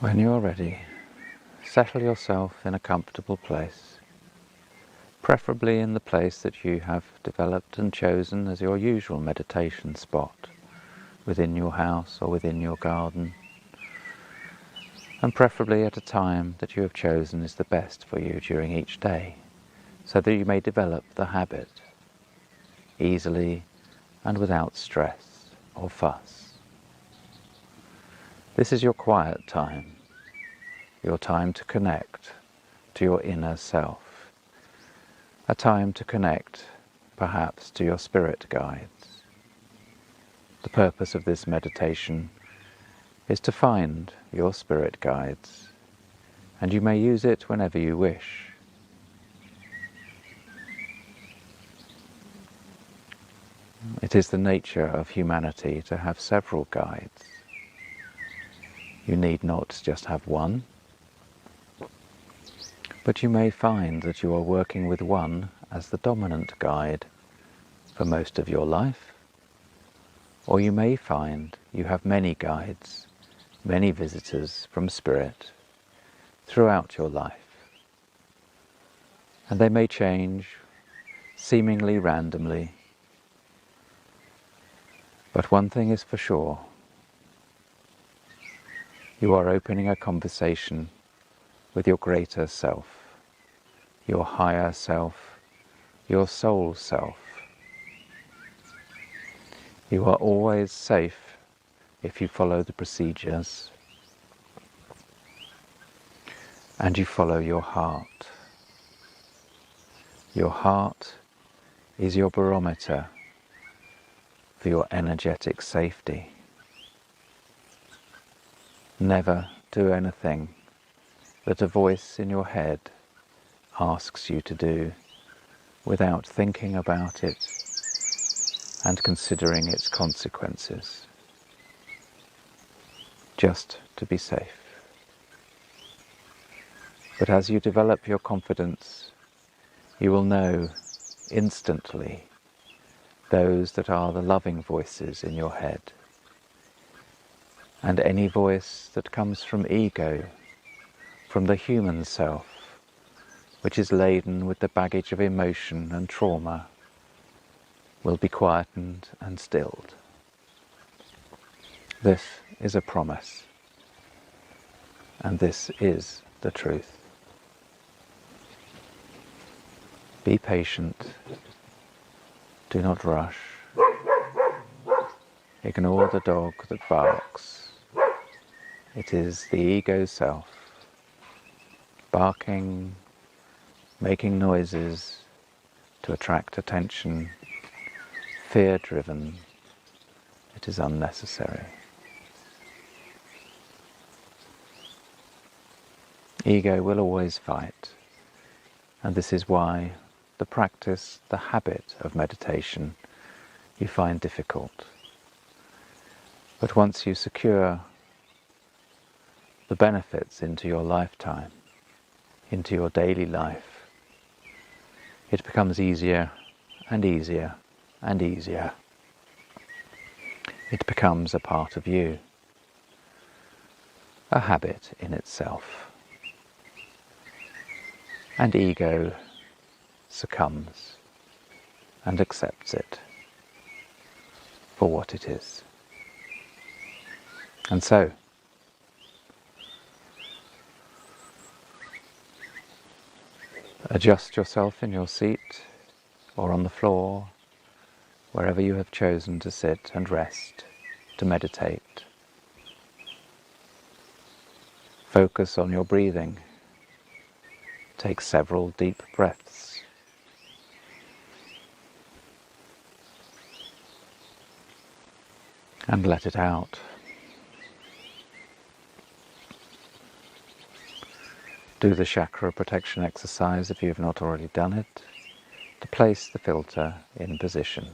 When you are ready, settle yourself in a comfortable place, preferably in the place that you have developed and chosen as your usual meditation spot, within your house or within your garden, and preferably at a time that you have chosen is the best for you during each day, so that you may develop the habit easily and without stress or fuss. This is your quiet time, your time to connect to your inner self, a time to connect perhaps to your spirit guides. The purpose of this meditation is to find your spirit guides, and you may use it whenever you wish. It is the nature of humanity to have several guides. You need not just have one, but you may find that you are working with one as the dominant guide for most of your life, or you may find you have many guides, many visitors from Spirit throughout your life, and they may change seemingly randomly. But one thing is for sure, you are opening a conversation with your greater self, your higher self, your soul self. You are always safe if you follow the procedures and you follow your heart. Your heart is your barometer for your energetic safety. Never do anything that a voice in your head asks you to do without thinking about it and considering its consequences, just to be safe. But as you develop your confidence, you will know instantly those that are the loving voices in your head, and any voice that comes from ego, from the human self, which is laden with the baggage of emotion and trauma, will be quietened and stilled. This is a promise, and this is the truth. Be patient. Do not rush. Ignore the dog that barks. It is the ego self, barking, making noises to attract attention, fear-driven. It is unnecessary. Ego will always fight, and this is why the practice, the habit of meditation, you find difficult. But once you secure the benefits into your lifetime, into your daily life, it becomes easier and easier and easier. It becomes a part of you, a habit in itself. And ego succumbs and accepts it for what it is. And so, adjust yourself in your seat or on the floor, wherever you have chosen to sit and rest, to meditate. Focus on your breathing. Take several deep breaths. And let it out. Do the chakra protection exercise if you have not already done it, to place the filter in position.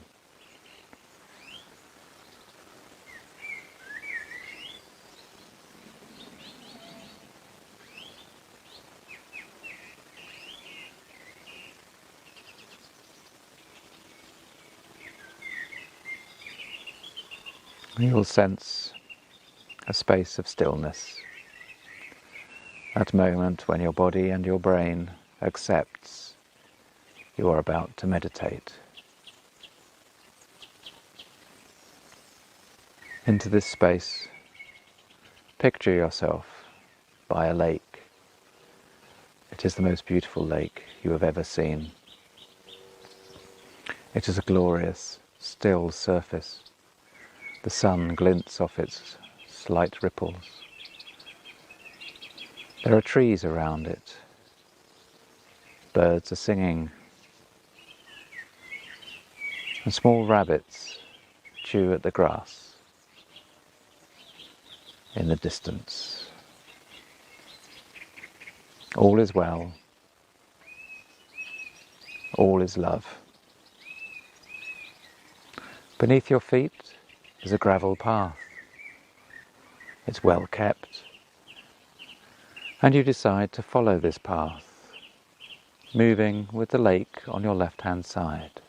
You will sense a space of stillness That moment when your body and your brain accepts you are about to meditate. Into this space, picture yourself by a lake. It is the most beautiful lake you have ever seen. It is a glorious, still surface. The sun glints off its slight ripples. There are trees around it. Birds are singing. And small rabbits chew at the grass in the distance. All is well. All is love. Beneath your feet is a gravel path. It's well kept. And you decide to follow this path, moving with the lake on your left-hand side.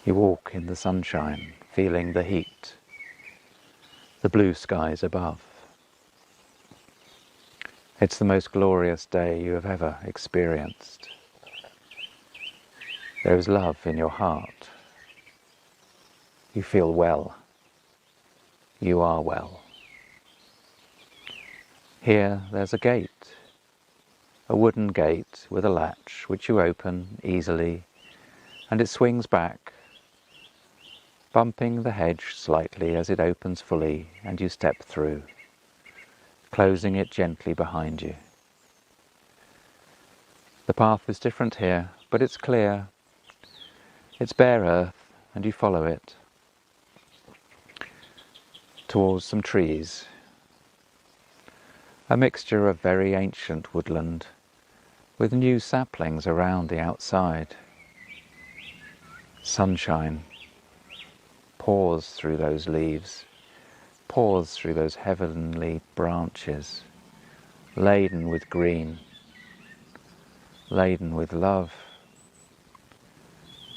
You walk in the sunshine, feeling the heat, the blue skies above. It's the most glorious day you have ever experienced. There is love in your heart. You feel well. You are well. Here there's a gate, a wooden gate with a latch which you open easily, and it swings back, bumping the hedge slightly as it opens fully and you step through, closing it gently behind you. The path is different here, but it's clear. It's bare earth, and you follow it towards some trees. A mixture of very ancient woodland with new saplings around the outside. Sunshine pours through those leaves, pours through those heavenly branches, laden with green, laden with love.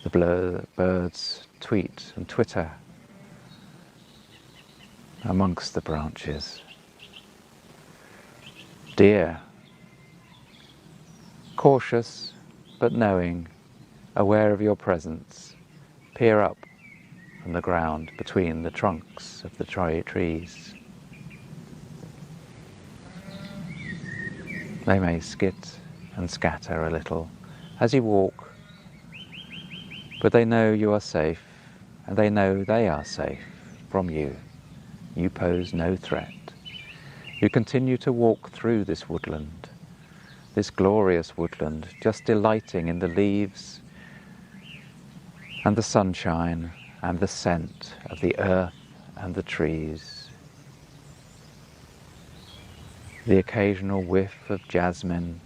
The birds tweet and twitter amongst the branches. Deer, cautious but knowing, aware of your presence, peer up from the ground between the trunks of the trees. They may skit and scatter a little as you walk, but they know you are safe, and they know they are safe from you. You pose no threat. You continue to walk through this woodland, this glorious woodland, just delighting in the leaves and the sunshine and the scent of the earth and the trees. The occasional whiff of jasmine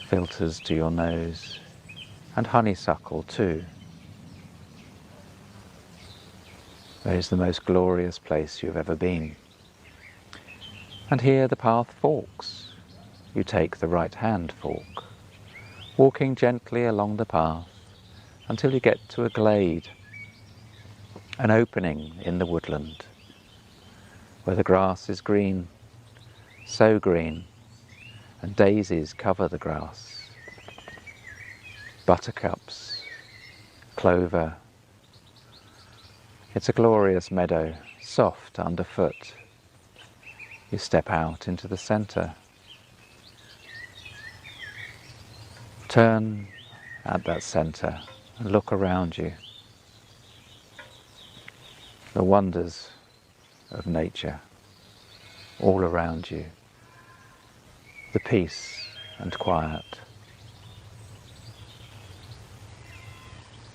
filters to your nose, and honeysuckle too. It is the most glorious place you've ever been. And here the path forks. You take the right-hand fork, walking gently along the path until you get to a glade, an opening in the woodland, where the grass is green, so green, and daisies cover the grass, buttercups, clover. It's a glorious meadow, soft underfoot. You step out into the centre. Turn at that centre and look around you. The wonders of nature all around you. The peace and quiet.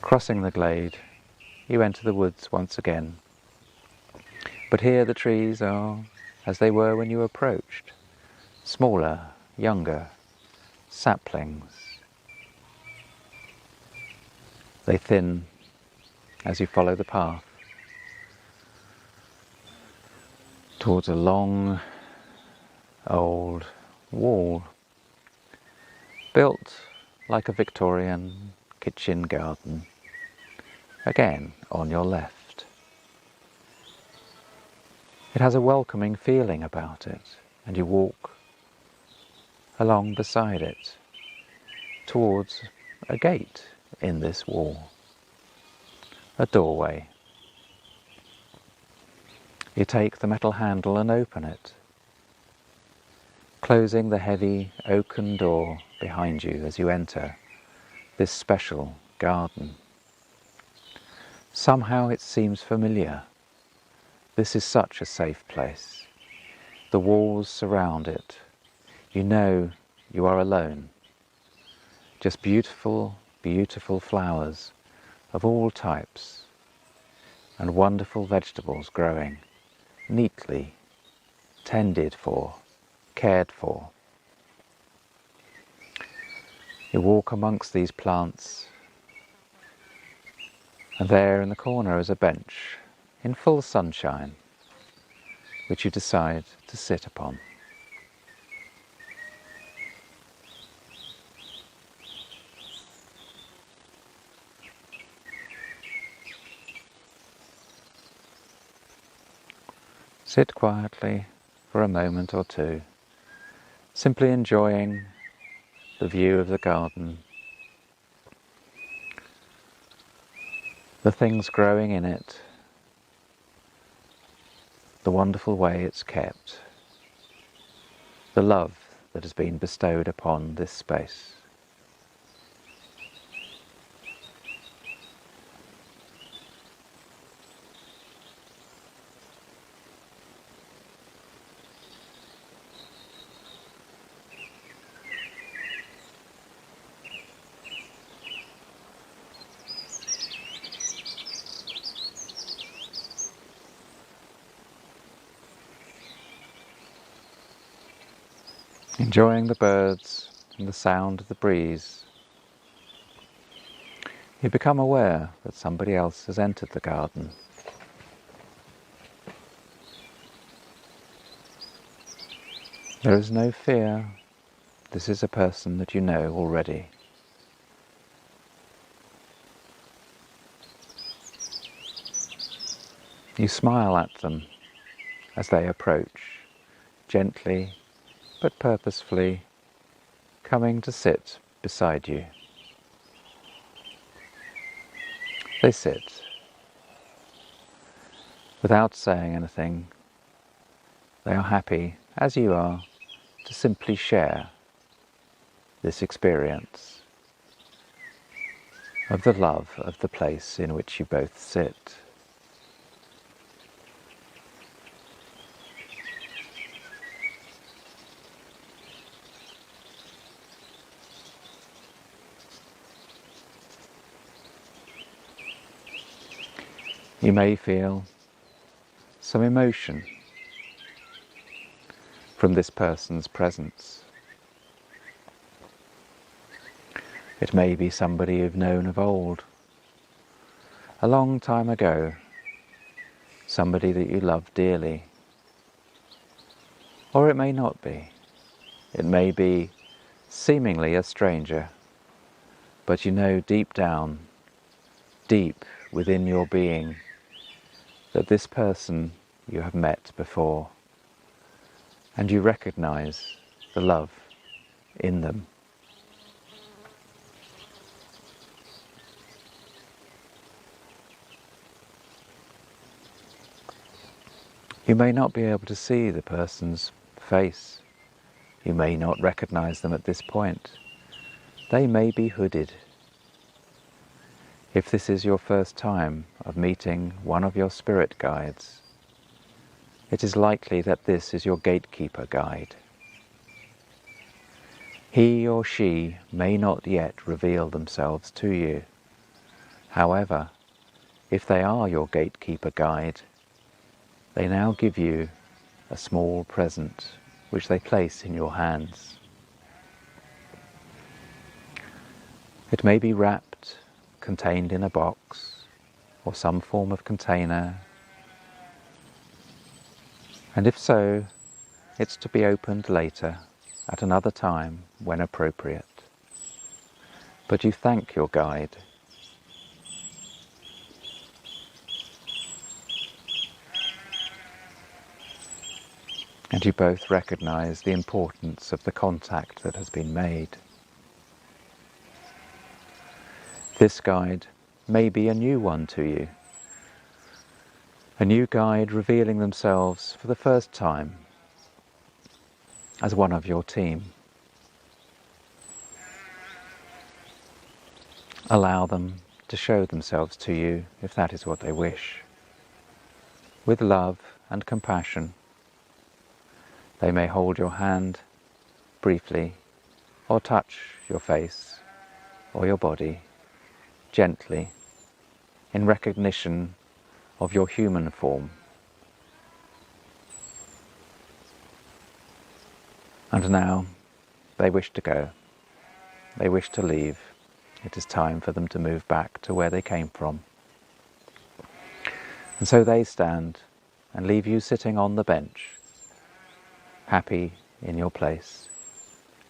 Crossing the glade, you enter the woods once again. But here the trees are as they were when you approached, smaller, younger, saplings. They thin as you follow the path towards a long, old wall, built like a Victorian kitchen garden, again on your left. It has a welcoming feeling about it, and you walk along beside it towards a gate in this wall, a doorway. You take the metal handle and open it, closing the heavy oaken door behind you as you enter this special garden. Somehow it seems familiar. This is such a safe place. The walls surround it. You know you are alone. Just beautiful, beautiful flowers of all types and wonderful vegetables growing neatly, tended for, cared for. You walk amongst these plants, and there in the corner is a bench in full sunshine, which you decide to sit upon. Sit quietly for a moment or two, simply enjoying the view of the garden, the things growing in it, the wonderful way it's kept, the love that has been bestowed upon this space. Enjoying the birds and the sound of the breeze, you become aware that somebody else has entered the garden. There is no fear. This is a person that you know already. You smile at them as they approach, gently but purposefully coming to sit beside you. They sit. Without saying anything, they are happy, as you are, to simply share this experience of the love of the place in which you both sit. You may feel some emotion from this person's presence. It may be somebody you've known of old, a long time ago, somebody that you love dearly. Or it may not be. It may be seemingly a stranger, but you know deep down, deep within your being, that this person you have met before, and you recognize the love in them. You may not be able to see the person's face. You may not recognize them at this point. They may be hooded. If this is your first time of meeting one of your spirit guides, it is likely that this is your gatekeeper guide. He or she may not yet reveal themselves to you. However, if they are your gatekeeper guide, they now give you a small present which they place in your hands. It may be wrapped, contained in a box, or some form of container, and if so, it's to be opened later, at another time, when appropriate. But you thank your guide. And you both recognize the importance of the contact that has been made. This guide may be a new one to you. A new guide revealing themselves for the first time as one of your team. Allow them to show themselves to you if that is what they wish. With love and compassion, they may hold your hand briefly or touch your face or your body gently in recognition of your human form. And now they wish to go. They wish to leave. It is time for them to move back to where they came from. And so they stand and leave you sitting on the bench, happy in your place.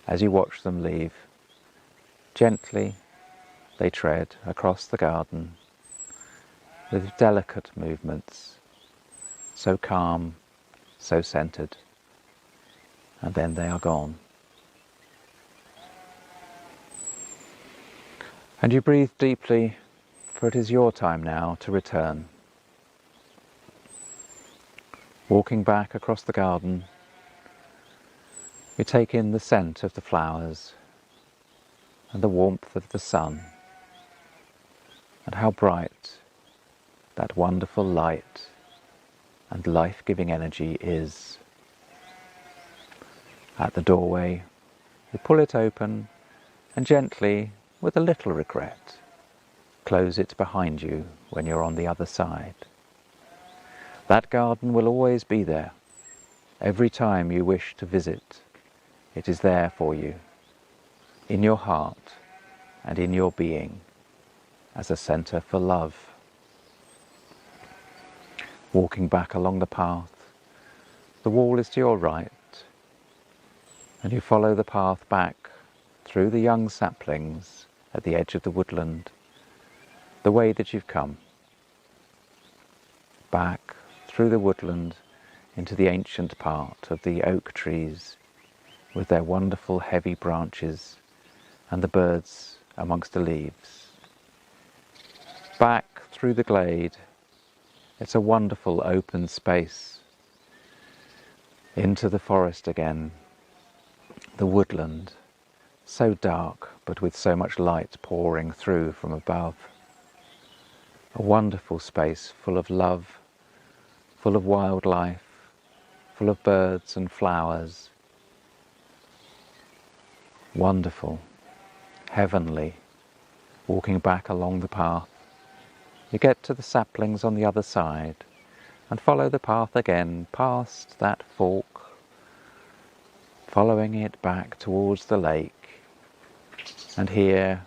As you watch them leave, gently they tread across the garden with delicate movements, so calm, so centered, and then they are gone. And you breathe deeply, for it is your time now to return. Walking back across the garden, you take in the scent of the flowers and the warmth of the sun, and how bright that wonderful light and life-giving energy is. At the doorway, you pull it open and gently, with a little regret, close it behind you when you're on the other side. That garden will always be there. Every time you wish to visit, it is there for you, in your heart and in your being, as a centre for love. Walking back along the path, the wall is to your right, and you follow the path back through the young saplings at the edge of the woodland, the way that you've come. Back through the woodland into the ancient part of the oak trees with their wonderful heavy branches and the birds amongst the leaves. Back through the glade, it's a wonderful open space, into the forest again, the woodland, so dark but with so much light pouring through from above. A wonderful space full of love, full of wildlife, full of birds and flowers. Wonderful, heavenly, walking back along the path. You get to the saplings on the other side and follow the path again past that fork, following it back towards the lake. And here,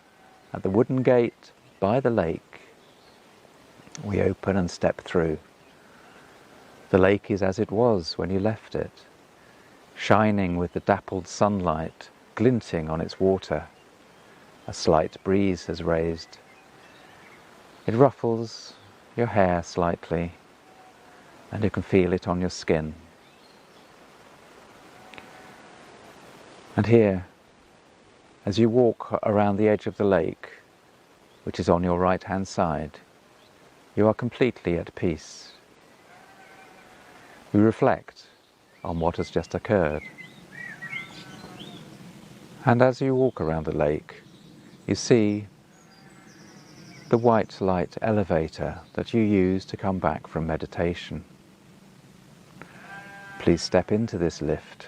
at the wooden gate by the lake, we open and step through. The lake is as it was when you left it, shining with the dappled sunlight, glinting on its water. A slight breeze has raised. It ruffles your hair slightly, and you can feel it on your skin. And here, as you walk around the edge of the lake, which is on your right-hand side, you are completely at peace. You reflect on what has just occurred. And as you walk around the lake, you see the white light elevator that you use to come back from meditation. Please step into this lift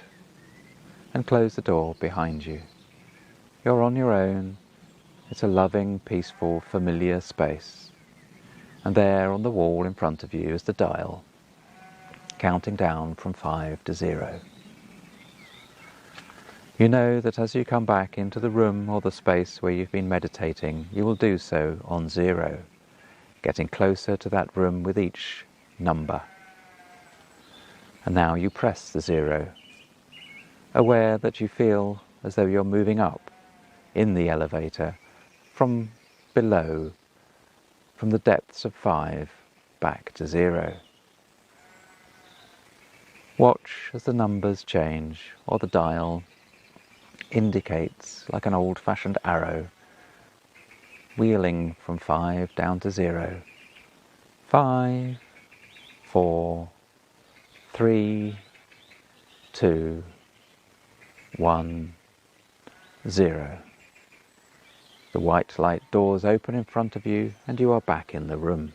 and close the door behind you. You're on your own. It's a loving, peaceful, familiar space. And there on the wall in front of you is the dial, counting down from 5 to 0. You know that as you come back into the room or the space where you've been meditating, you will do so on 0, getting closer to that room with each number. And now you press the 0, aware that you feel as though you're moving up in the elevator from below, from the depths of 5 back to 0. Watch as the numbers change, or the dial indicates like an old-fashioned arrow, wheeling from 5 down to 0. 5, 4, 3, 2, 1, 0. The white light doors open in front of you and you are back in the room.